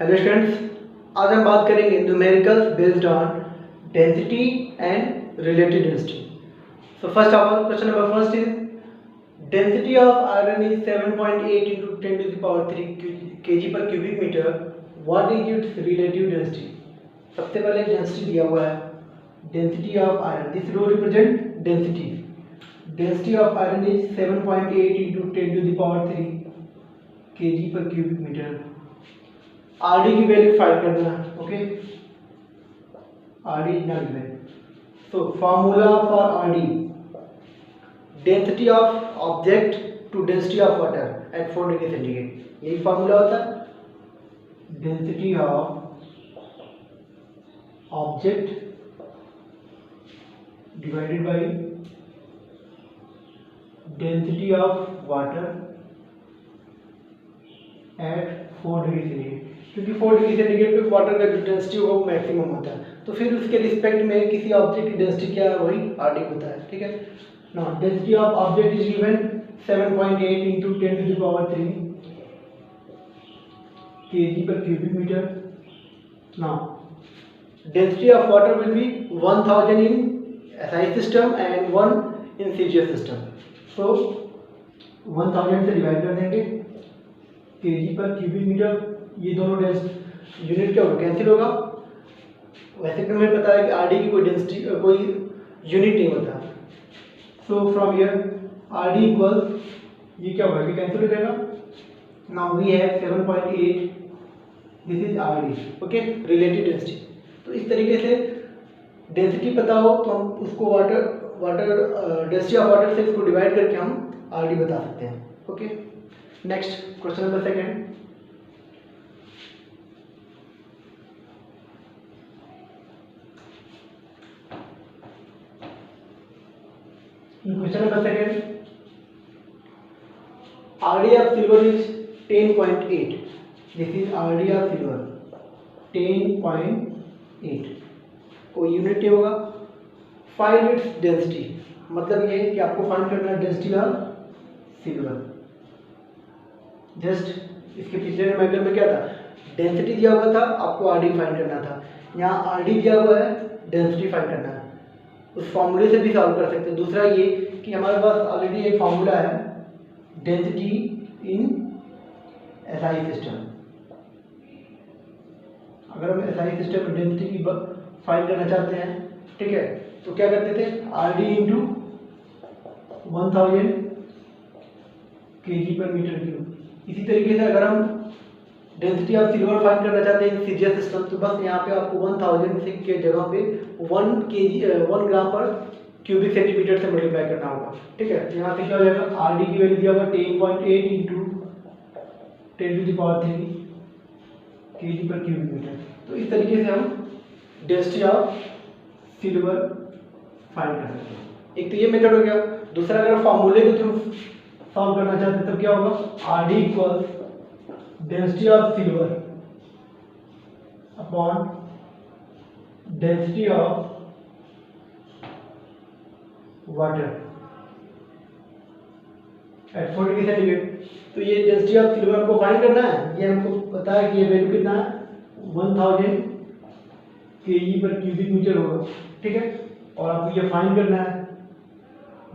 Hello students, आज हम बात करेंगे numericals based on density and relative density. So first of all question number first is density of iron is 7.8 into 10 to the power 3 kg per cubic meter. What is its relative density? सबसे पहले density दिया हुआ है, density of iron, this rho represent density. Density of iron is 7.8 into 10 to the power 3 kg per cubic meter. RD की value find करना है। Okay, RD is not given, so formula for RD, density of object to density of water at 4 degree centigrade. यही formula होता है, density of object divided by density of water at 4 degree centigrade. क्योंकि 4 degree centigrade पे water का जो density होगा वो maximum होता है, तो फिर उसके रिस्पेक्ट में किसी ऑब्जेक्ट की डेंसिटी क्या है, वही आरडी होता है। ठीक है, now density of object is given 7.8 into 10 to the power 3 kg per cubic meter. Now density of water will be 1000 in SI system and 1 in CGS system. So 1000 से divide कर देंगे, kg per cubic meter, ये दोनों unit क्या होगा, cancel होगा। वैसे भी हमें पता है कि आरडी की कोई डेंसिटी कोई यूनिट नहीं होता। So from here RD equals, ये क्या होगा, ये कैंसिल हो जाएगा। Now we have 7.8, this is RD. Okay, relative density. तो इस तरीके से डेंसिटी पता हो तो हम उसको वाटर डेंसिटी ऑफ वाटर से इसको डिवाइड करके हम आरडी बता सकते हैं। Okay, next question number second, question number second, RD of silver is 10.8. This is RD of silver 10.8, कोई यूनिट नहीं होगा। फाइंड इट्स डेंसिटी, मतलब ये कि आपको फाइंड करना है डेंसिटी ऑफ सिल्वर। जस्ट इसके पिछले नंबर में क्या था, डेंसिटी दिया हुआ था, आपको आरडी फाइंड करना था। यहाँ आरडी दिया हुआ है, डेंसिटी फाइंड करना है। उस फॉर्मूले से भी सॉल्व कर सकते हैं। दूसरा ये कि हमारे पास ऑलरेडी एक फॉर्मूला है, डेंसिटी इन एसआई सिस्टम। अगर हम एसआई सिस्टम में डेंसिटी की फाइंड करना चाहते हैं, ठीक है, तो क्या करते थे, आरडी इंटू 1000 केजी पर मीटर क्यूब। इसी तरीके से अगर हम डेंसिटी ऑफ सिल्वर फाइंड करना चाहते हैं सीजीएस सिस्टम, तो बस यहाँ पे आपको 1000 के जगह पे 1 ग्राम पर क्यूबिक सेंटीमीटर से मल्टीप्लाई करना होगा। ठीक है, यहाँ से क्या हो जाएगा, आरडी की वैल्यू दिया होगा 10.8 into 10 to the power 3 kg per cubic metre. तो इस तरीके से हम डेंसिटी ऑफ सिल्वर फाइंड कर सकते हैं। एक तो ये मेथड हो गया। दूसरा, अगर फॉर्मूले के थ्रू सॉल्व करना चाहते हैं तब क्या होगा, RD equals density of silver upon density of water at 4 degree centigrade. तो ये डेंसिटी ऑफ सिल्वर को फाइंड करना है, ये हमको पता है कि ये वैल्यू कितना है, 1000 केजी पर क्यूबिक मीटर होगा। ठीक है, और आपको ये फाइंड करना है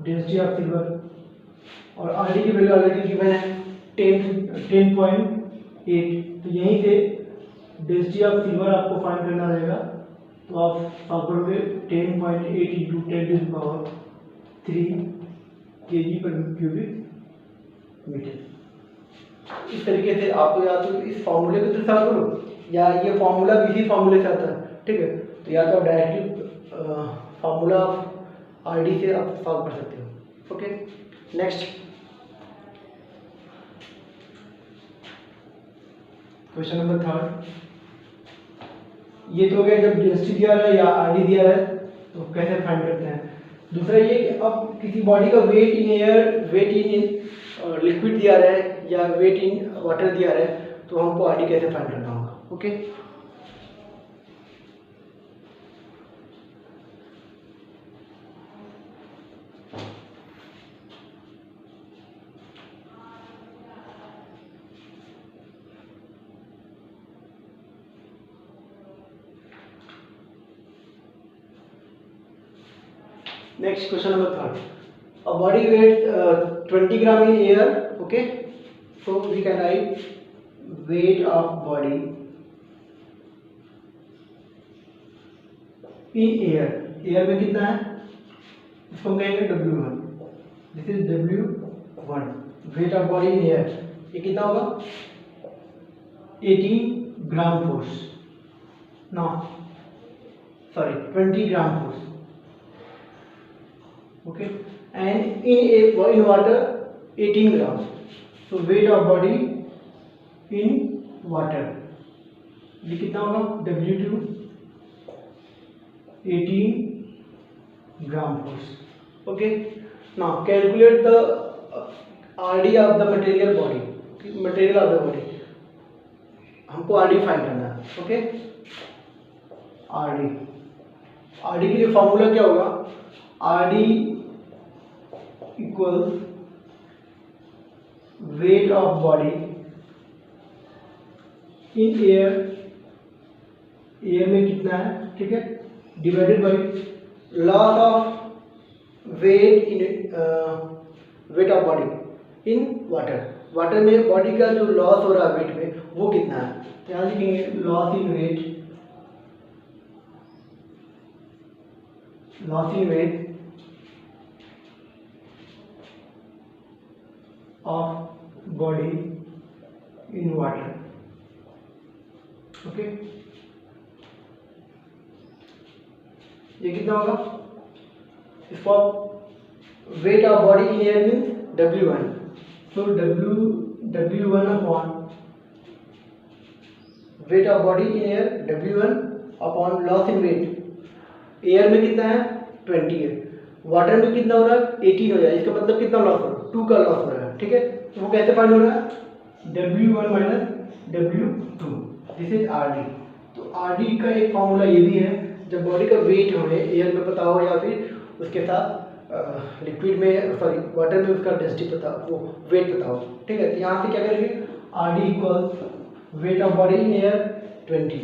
डेंसिटी ऑफ सिल्वर, और आरडी की वैल्यू ऑलरेडी गिवन है 10.8। तो यहीं से डेंसिटी ऑफ सिल्वर आपको फाइंड करना रहेगा। तो आप सॉल्व करोगे 10.8 into 10 to the power 3 kg per cubic metre. इस तरीके से आपको या तो इस फॉर्मूले को तो सॉल्व करो, या ये फॉर्मूला भी इसी फॉर्मूले से आता है। ठीक है, तो या तो डायरेक्टली फॉर्मूला ऑफ आरडी से आप सॉल्व कर सकते हो। Okay, next question number third, ये तो हो गया जब डेंसिटी दिया रहा है या आरडी दिया रहा है तो कैसे फाइंड करते हैं। दूसरा ये कि अब किसी बॉडी का weight in air, weight in liquid दिया रहा है या वेट इन वाटर दिया रहा है, तो हमको आरडी कैसे फाइंड करना होगा। Okay, next question number third, a body weight 20 gram in air, okay, so we can write weight of body in air, air में कितना है, इसको हम कहेंगे W1, this is W1, weight of body in air, ये कितना होगा 18 gram force, no sorry 20 gram force, okay, and in water 18 grams, so weight of body in water ये कितना होगा W2 18 gram force, okay. Now calculate the RD of the material body, material of the body, हमको RD find करना है, okay. RD के लिए formula क्या होगा, RD equals weight of body in air, air में कितना है, ठीक है, divided by loss of weight in weight of body in water, water में बॉडी का जो लॉस हो रहा है वेट में वो कितना है, तो यहाँ लिखेंगे loss in weight, loss in weight of body in water, okay. ये कितना होगा, इसको weight of body in air means W1, so W1 upon weight of body in air W1 upon loss in weight, air में कितना है 20 है, water में कितना हो रहा है 18 हो जाए, इसका मतलब कितना लॉस हो रहा है 2 का लॉस हो रहा है, ठीक है. तो वो कैसे फाइंड हो रहा है, W1 minus W2, this is RD. तो RD का एक फॉर्मूला ये भी है, जब बॉडी का वेट हमें एयर में पता हो या फिर उसके साथ लिक्विड में सॉरी वाटर में उसका डेंसिटी पता हो, वो वेट पता हो, ठीक है. तो यहाँ से क्या करेंगे, RD equals weight of body in air 20,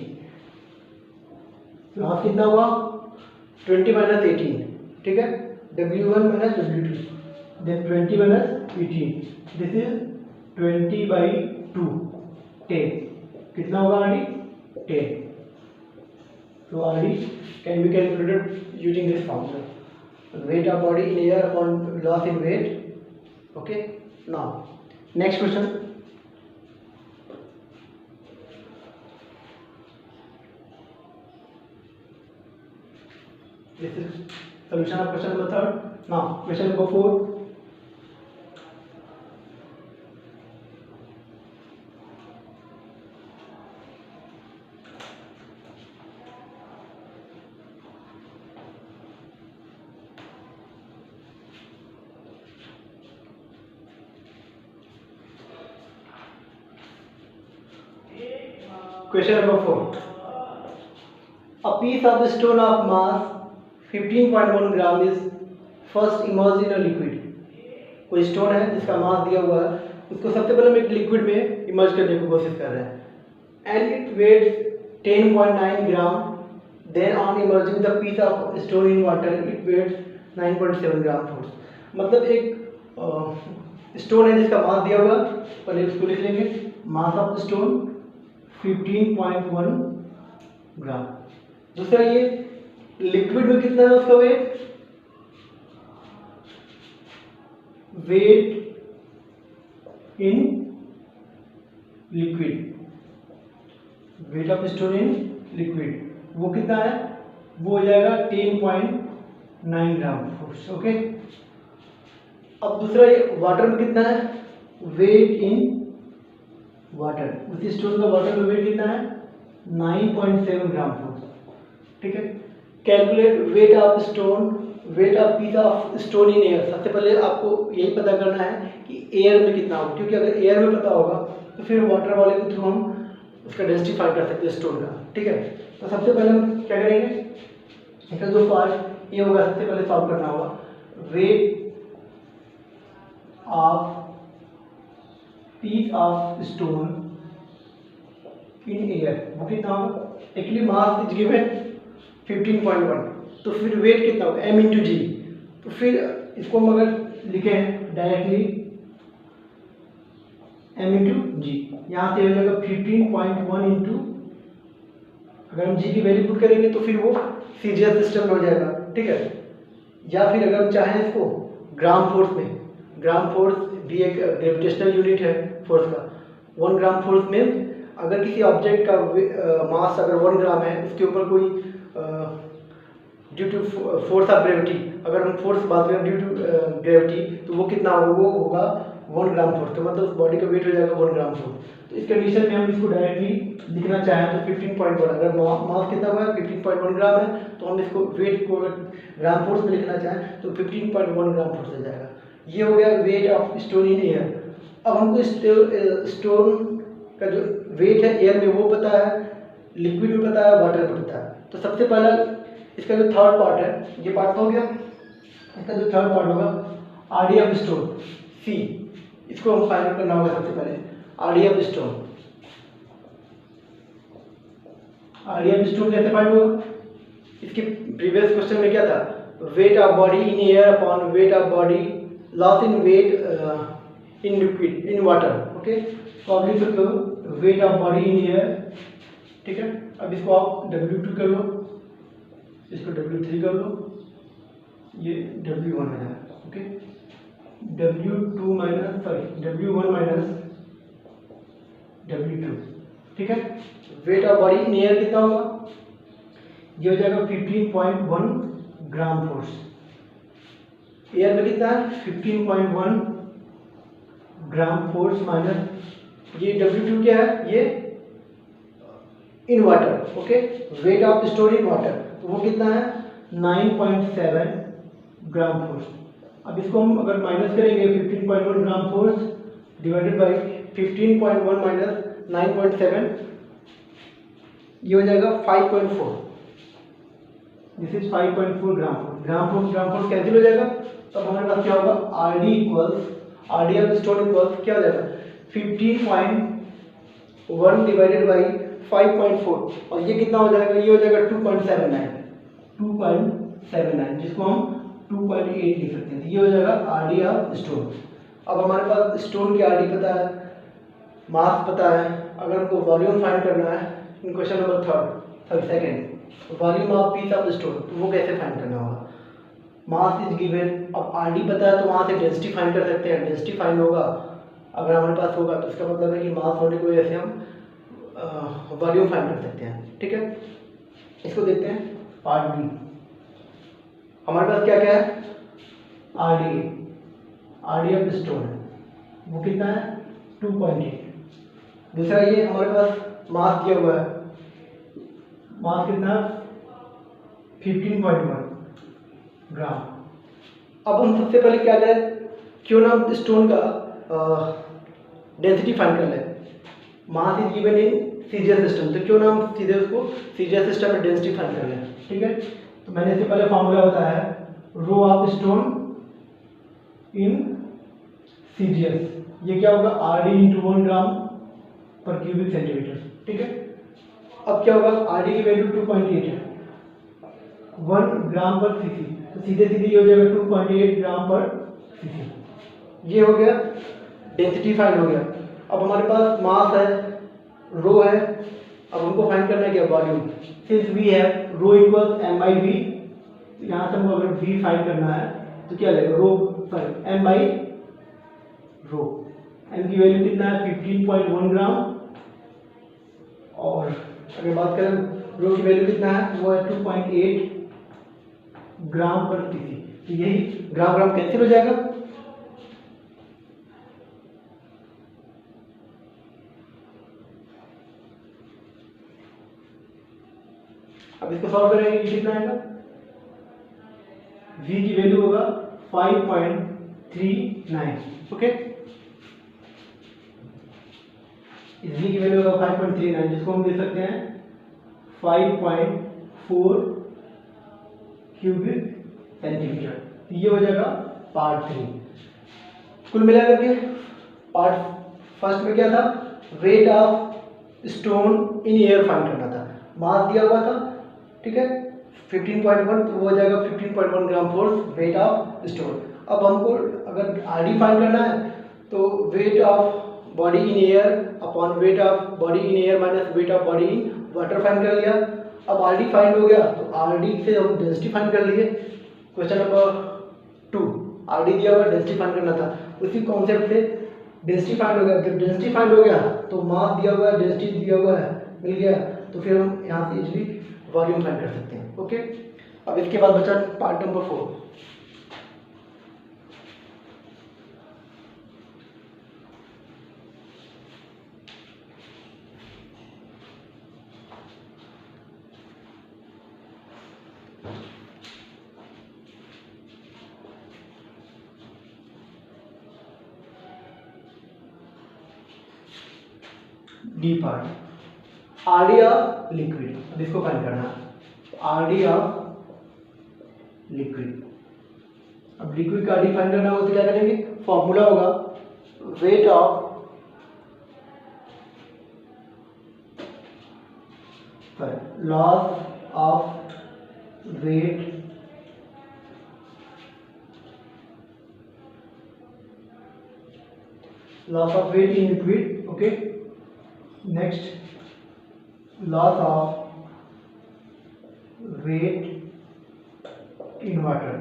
तो यहाँ कितना हुआ 20 माइनस 18, ठीक है, W1 minus W2, then 20 minus 18, this is 20/2, 10, कितना होगा RD 10. So RD can be calculated using this formula, weight of body in air upon loss in weight, okay. Now next question, this is solution of question number 3. Now question number 4, question number 4, a piece of stone of mass 15.1 gram is first immersed in a liquid. कोई stone है जिसका मास दिया हुआ है, उसको सबसे पहले हम एक लिक्विड में इमर्ज करने की कोशिश कर रहे हैं, and it weighs 10.9 gram, then on emerging the piece of stone in water it weighs 9.7 gram force. मतलब एक स्टोन है जिसका मास दिया हुआ, पहले उसको लिख लेंगे, मास ऑफ स्टोन 15.1 ग्राम. दूसरा ये लिक्विड में कितना है उसका weight, weight in liquid, weight of stone in liquid वो कितना है, वो हो जाएगा 10.9 ग्राम फोर्स, ओके. अब दूसरा ये वाटर में कितना है, वेट इन वाटर, उसी स्टोन का वाटर में वेट कितना है 9.7 ग्राम फोर्स, ठीक है. Calculate wait of stone, weight of piece of stone in air. सबसे पहले आपको यही पता करना है कि एयर में कितना होगा, क्योंकि अगर एयर में पता होगा तो फिर वाटर वाले के थ्रू हम उसका डेंसिटी फाइंड कर सकते हैं स्टोन का, ठीक है. तो सबसे पहले हम क्या करेंगे, इसका जो पार्ट ये होगा सबसे पहले सॉल्व करना होगा, weight of piece of stone in air, वो कितना होगा, एक्चुअली मास इज गिवन 15.1, तो फिर वेट कितना होगा m इंटू जी, तो फिर इसको हम अगर लिखें डायरेक्टली m इंटू जी, यहाँ से हो जाएगा 15.1 इंटू, अगर हम जी की वैल्यू पुट करेंगे तो फिर वो सीजीएस सिस्टम में हो जाएगा, ठीक है। या फिर अगर हम चाहें इसको ग्राम फोर्स में, ग्राम फोर्स भी एक ग्रेविटेशनल यूनिट है फोर्स का। 1 ग्राम फोर्स में अगर किसी ऑब्जेक्ट का मास अगर 1 ग्राम है, उसके ऊपर कोई due to force of gravity, अगर हम फोर्स बात करें ड्यू टू ग्रेविटी, तो वो कितना होगा, वो होगा 1 ग्राम फोर्स। तो मतलब उस बॉडी का वेट हो जाएगा 1 ग्राम फोर्स। तो इस कंडीशन में हम इसको डायरेक्टली लिखना चाहें तो 15.1, अगर मास कितना हुआ है 15.1 ग्राम है, तो हम इसको वेट को ग्राम फोर्स में लिखना चाहें तो 15.1 ग्राम फोर्स हो जाएगा। ये हो गया wait of stone in air. अब हमको स्टोन का जो वेट है एयर में वो पता है, लिक्विड में पता है, वाटर में पता है। तो सबसे पहला इसका जो थर्ड पार्ट है, ये पार्ट हो गया। इसका जो थर्ड पार्ट होगा आरडी ऑफ स्टोन सी, इसको हम फाइंड करना होगा सबसे पहले। RD of stone, RD of stone कैसे फाइंड होगा? इसके प्रीवियस क्वेश्चन में क्या था, weight of body in air upon weight of body loss in weight in liquid in water. Okay, तो आप लिख सकते हो weight of body in air, ठीक है। अब इसको आप W2 कर लो, इसको W3 कर लो, ये W1 है, ओके। W1 माइनस W2, ठीक है। Wait of body in air कितना होगा, ये हो जाएगा 15.1 ग्राम फोर्स। एयर में कितना है 15.1 ग्राम फोर्स माइनस ये W2 क्या है, ये इन water, okay. Wait of stone in water, तो वो कितना है 9.7 ग्राम फोर्स। अब इसको हम अगर माइनस करेंगे 15.1 gram force divided by 15.1 minus 9.7, ये हो जाएगा 5.4। This is 5.4 gram force. Gram force cancel हो जाएगा, तो हमारे पास क्या होगा RD equals, RD of stone equals क्या हो जाएगा 15.1 डिवाइडेड बाई 5.4, और ये कितना हो जाएगा, ये हो जाएगा 2.79, जिसको हम 2.8 लिख सकते हैं। ये हो जाएगा आरडी ऑफ स्टोन। अब हमारे पास स्टोन की आरडी पता है, मास पता है। अगर हमको वॉल्यूम फाइंड करना है in question number second, volume of piece of stone, तो वो कैसे फाइंड करना होगा, मास इज गिवन। अब आरडी पता है तो वहाँ से डेंसिटी फाइंड कर सकते हैं। डेंसिटी फाइंड होगा अगर हमारे पास होगा, तो इसका मतलब है कि मास होने की वजह से हम वॉल्यूम फाइंड कर सकते हैं, ठीक है। इसको देखते हैं पार्ट बी। हमारे पास क्या क्या है, आरडी ऑफ स्टोन है, वो कितना है 2.8। दूसरा ये हमारे पास मास दिया हुआ है, मास कितना 15.1 ग्राम। अब हम सबसे पहले क्या करें, क्यों ना हम स्टोन का डेंसिटी फाइंड कर लें। मास is given in CGS system, तो क्यों ना हम सीधे उसको सीजीएस सिस्टम में डेंसिटी फाइंड कर लें, ठीक है। तो मैंने इससे पहले फॉर्मूला बताया है rho of stone in CGS, ये क्या होगा आरडी इंटू 1 ग्राम पर क्यूबिक सेंटीमीटर, ठीक है। अब क्या होगा आरडी की वैल्यू 2.8 है 1 ग्राम पर सीसी, तो सीधे सीधे ये हो जाएगा 2.8 ग्राम पर सीसी। ये हो गया डेंसिटी फाइंड हो गया। अब हमारे पास मास है, रो है, अब हमको फाइंड करना है क्या volume. Since we have rho equals m by v, यहाँ से हमको अगर v फाइंड करना है तो क्या लगेगा रो m by रो। m की वैल्यू कितना है 15.1 ग्राम, और अगर बात करें रो की वैल्यू कितना है वो है 2.8 ग्राम पर सीसी। तो यही ग्राम ग्राम कैंसिल हो जाएगा। अब इसको सॉल्व करेंगे, ये कितना आएगा, v की वैल्यू होगा 5.39, ओके। इस v की वैल्यू होगा 5.39, जिसको हम दे सकते हैं 5.4 क्यूबिक सेंटीमीटर। ये हो जाएगा पार्ट 3। कुल मिला करके पार्ट फर्स्ट में क्या था, weight of stone in air find करना था, मास दिया हुआ था, ठीक है। 15.1, तो वो हो जाएगा 15.1 gram force weight of stone. अब हमको अगर आरडी फाइंड करना है तो wait of body in air upon weight of body in air minus weight of body in water find कर लिया। अब आरडी फाइंड हो गया तो आरडी से हम डेंसिटी फाइंड कर लिए। क्वेश्चन नंबर 2, आरडी दिया हुआ डेंसिटी फाइंड करना था, उसी कॉन्सेप्ट से डेंसिटी फाइंड हो गया। जब डेंसिटी फाइंड हो गया तो मास दिया हुआ है, डेंसिटी दिया हुआ है, मिल गया, तो फिर हम यहाँ से इजीली वॉल्यूम फाइंड कर सकते हैं। ओके, अब इसके बाद बचा part number 4। D part, RD of liquid, अब इसको फाइंड करना है। आरडी ऑफ लिक्विड, अब लिक्विड का आरडी फाइंड करना होगा तो क्या करेंगे, फॉर्मूला होगा weight of loss of weight in liquid, okay, next loss of weight in water।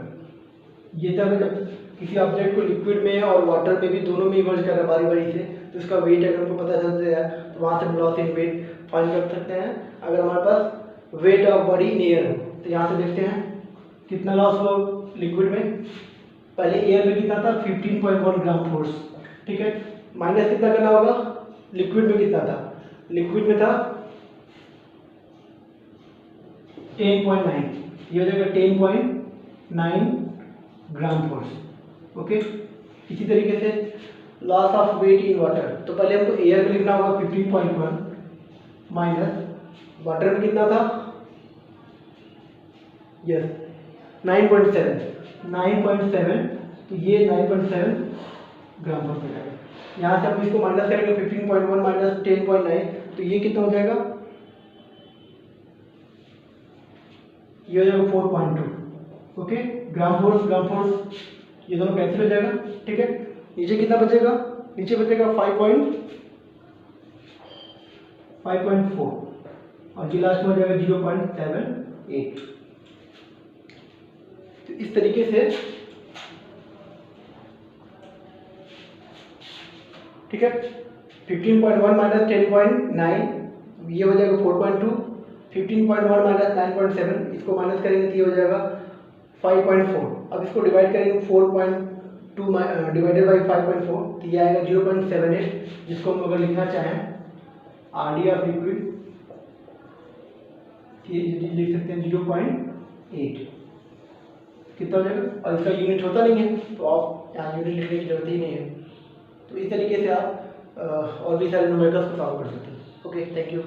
ये तब जब किसी ऑब्जेक्ट को लिक्विड में और वाटर में भी दोनों में इमर्ज कर रहा है बारी बारी से, तो उसका वेट अगर हमको पता चल जाए तो वहाँ से हम लॉस इन वेट फाइंड कर सकते हैं। अगर हमारे पास weight of body in air हो तो यहाँ से देखते हैं कितना लॉस हुआ लिक्विड में। पहले एयर में कितना था, 15.1 ग्राम फोर्स, ठीक है, माइनस कितना करना होगा, लिक्विड में कितना था, लिक्विड में था 10.9, ये हो जाएगा 10.9 ग्राम फोर्स। ओके, इसी तरीके से loss of weight in water, तो पहले हमको एयर में लिखना होगा 15.1 माइनस वाटर में कितना था, यस 9.7, तो ये 9.7 ग्राम फोर्स हो जाएगा। यहाँ से हम इसको माइनस करेंगे 15.1 माइनस 10.9, तो ये कितना हो जाएगा, ये हो जाएगा 4.2। ओके, ग्राम फोर्स ये दोनों कैंसिल हो जाएगा, ठीक है। नीचे कितना बचेगा, नीचे बचेगा 5.4 और जी लास्ट में हो जाएगा 0.78। तो इस तरीके से, ठीक है, 15.1 माइनस 10.9 ये हो जाएगा 4.2, 15.1 माइनस 9.7 इसको माइनस करेंगे तो ये हो जाएगा 5.4। अब इसको डिवाइड करेंगे 4.2 डिवाइडेड बाई 5.4 तो ये आएगा 0.78, जिसको हम अगर लिखना चाहें आरडी ऑफ लिक्विड ये लिख सकते हैं 0.8, कितना हो जाएगा। और इसका यूनिट होता नहीं है तो आप यहाँ यूनिट लिखने की जरूरत ही नहीं है। तो इस तरीके से आप और भी सारे न्यूमेरिकल्स को सॉल्व कर सकते हैं। Okay, thank you.